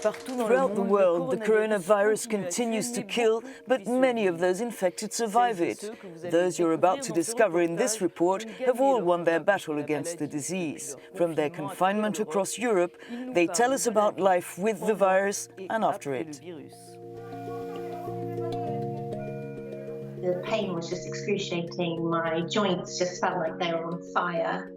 Throughout the world, the coronavirus continues to kill, but many of those infected survive it. Those you're about to discover in this report have all won their battle against the disease. From their confinement across Europe, they tell us about life with the virus and after it. The pain was just excruciating. My joints just felt like they were on fire.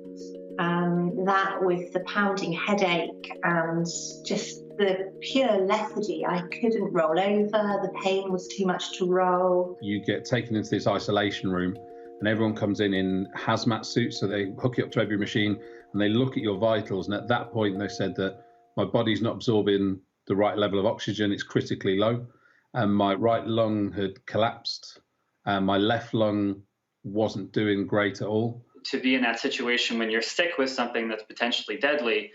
That with the pounding headache and just the pure lethargy. I couldn't roll over. The pain was too much to roll. You get taken into this isolation room and everyone comes in hazmat suits, so they hook you up to every machine and they look at your vitals, and at that point they said that my body's not absorbing the right level of oxygen, it's critically low, and my right lung had collapsed and my left lung wasn't doing great at all. To be in that situation when you're sick with something that's potentially deadly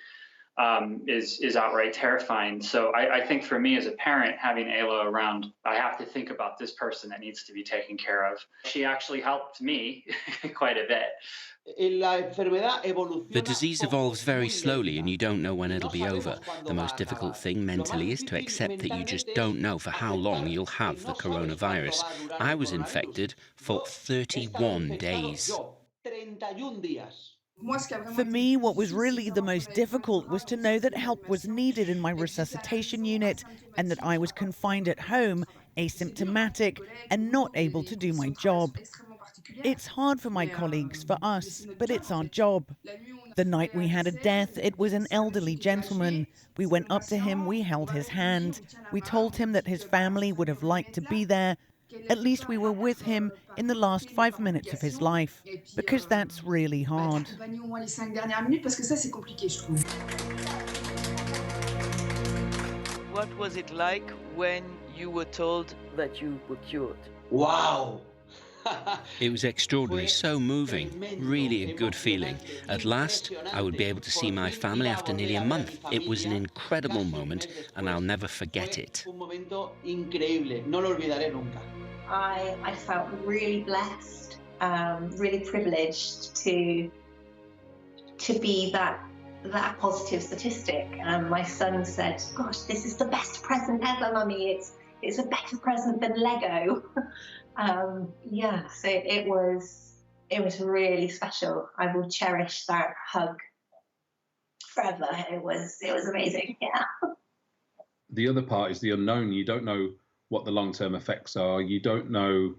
is outright terrifying. So I think for me as a parent, having Ayla around, I have to think about this person that needs to be taken care of. She actually helped me quite a bit. The disease evolves very slowly and you don't know when it'll be over. The most difficult thing mentally is to accept that you just don't know for how long you'll have the coronavirus. I was infected for 31 days. For me, what was really the most difficult was to know that help was needed in my resuscitation unit and that I was confined at home, asymptomatic and not able to do my job. It's hard for my colleagues, for us, but it's our job. The night we had a death, it was an elderly gentleman. We went up to him, we held his hand. We told him that his family would have liked to be there. At least we were with him in the last 5 minutes of his life, because that's really hard. What was it like when you were told That you were cured. Wow! It was extraordinary, so moving, really a good feeling. At last, I would be able to see my family after nearly a month. It was an incredible moment, and I'll never forget it. I felt really blessed, really privileged to be that positive statistic. My son said, "Gosh, this is the best present ever, Mummy. It's a better present than Lego." So it was really special. I will cherish that hug forever. It was amazing. Yeah. The other part is the unknown. You don't know what the long-term effects are. You don't know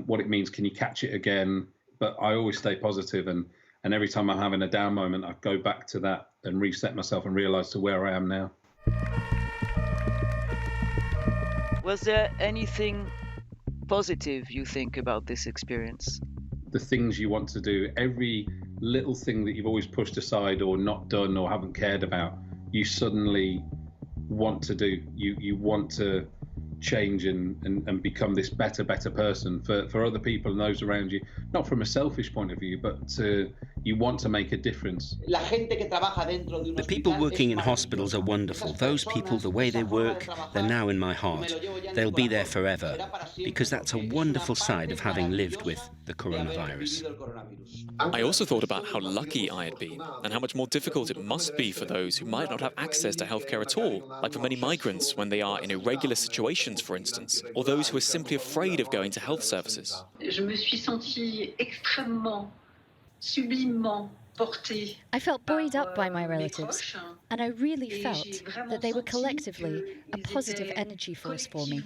what it means. Can you catch it again? But I always stay positive, and every time I'm having a down moment, I go back to that and reset myself and realise to where I am now. Was there anything positive you think about this experience? The things you want to do, every little thing that you've always pushed aside or not done or haven't cared about, you suddenly want to do. You want to change and become this better person for other people and those around you, not from a selfish point of view, but you want to make a difference. The people working in hospitals are wonderful. Those people, the way they work, they're now in my heart. They'll be there forever, because that's a wonderful side of having lived with the coronavirus. I also thought about how lucky I had been and how much more difficult it must be for those who might not have access to healthcare at all, like for many migrants when they are in irregular situations, for instance, or those who are simply afraid of going to health services. I felt buoyed up by my relatives, and I really felt that they were collectively a positive energy force for me.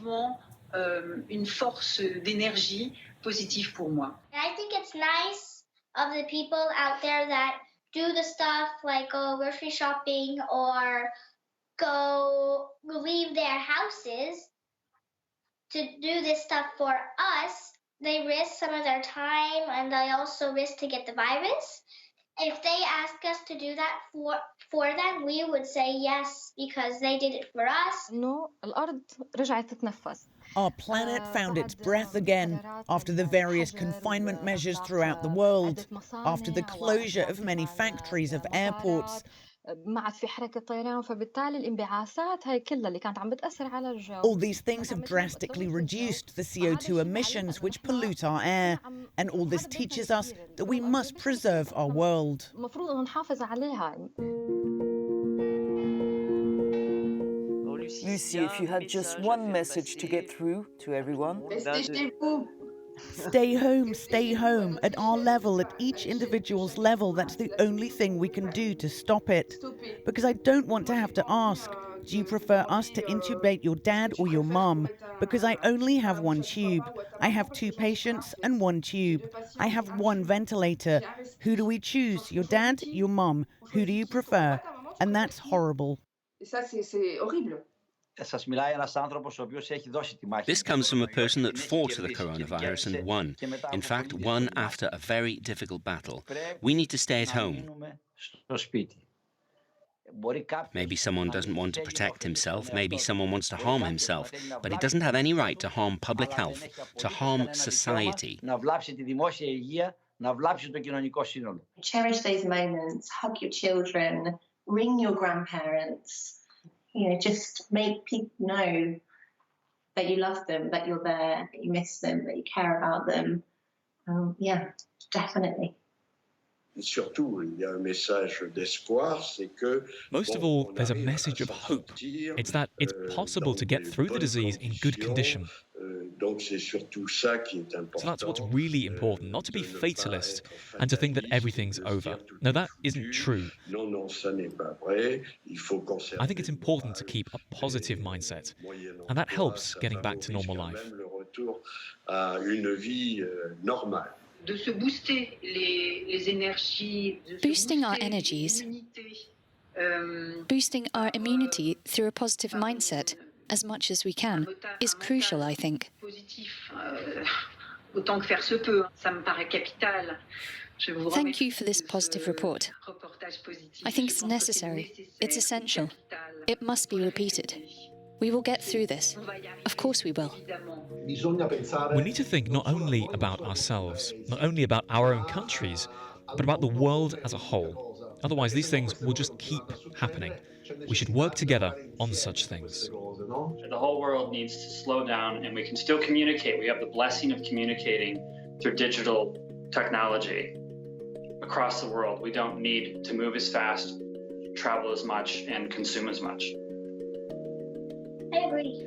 I think it's nice of the people out there that do the stuff like go grocery shopping or go leave their houses to do this stuff for us. They risk some of their time and they also risk to get the virus. If they ask us to do that for them, we would say yes, because they did it for us. Our planet found its breath again after the various confinement measures throughout the world, after the closure of many factories of airports. All these things have drastically reduced the CO2 emissions which pollute our air, and all this teaches us that we must preserve our world. Lucy, if you had just one message to get through to everyone? Stay home. At our level, at each individual's level, that's the only thing we can do to stop it. Because I don't want to have to ask, do you prefer us to intubate your dad or your mum? Because I only have one tube. I have 2 patients and 1 tube. I have 1 ventilator. Who do we choose? Your dad, your mum? Who do you prefer? And that's horrible. This comes from a person that fought the coronavirus and won. In fact, won after a very difficult battle. We need to stay at home. Maybe someone doesn't want to protect himself, maybe someone wants to harm himself, but he doesn't have any right to harm public health, to harm society. Cherish those moments, hug your children, ring your grandparents. You know, just make people know that you love them, that you're there, that you miss them, that you care about them. Yeah, definitely. Most of all, there's a message of hope. It's that it's possible to get through the disease in good condition. So that's what's really important, not to be fatalist and to think that everything's over. No, that isn't true. I think it's important to keep a positive mindset, and that helps getting back to normal life. Boosting our energies, boosting our immunity through a positive mindset as much as we can is crucial, I think. Thank you for this positive report. I think it's necessary, it's essential, it must be repeated. We will get through this. Of course we will. We need to think not only about ourselves, not only about our own countries, but about the world as a whole. Otherwise, these things will just keep happening. We should work together on such things. The whole world needs to slow down, and we can still communicate. We have the blessing of communicating through digital technology across the world. We don't need to move as fast, travel as much, and consume as much. I agree.